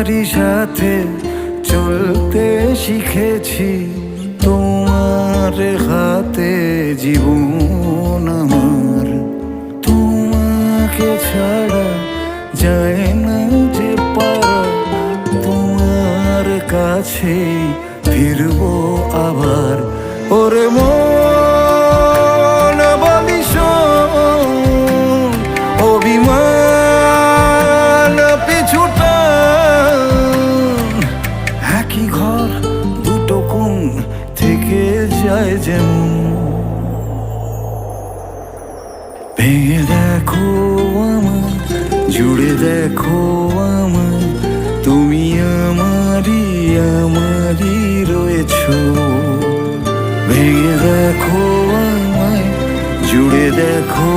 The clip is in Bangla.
তোমারই সাথে চলতে শিখেছি, তোমার হাতে জীবন আমার। তোমাকে ছাড়া যায় না যে পারা, তোমার কাছে ফিরবো আবার। ওরে মন বলি শোন, অভিমান পিছুটা একই ঘর দুটো কোণ থেকে যায় যেমন। ভেঙে দেখো আমায়, জুড়ে দেখো আমায়, তুমি আমারই আমারই রয়েছো। ভেঙে দেখো আমায়, জুড়ে দেখো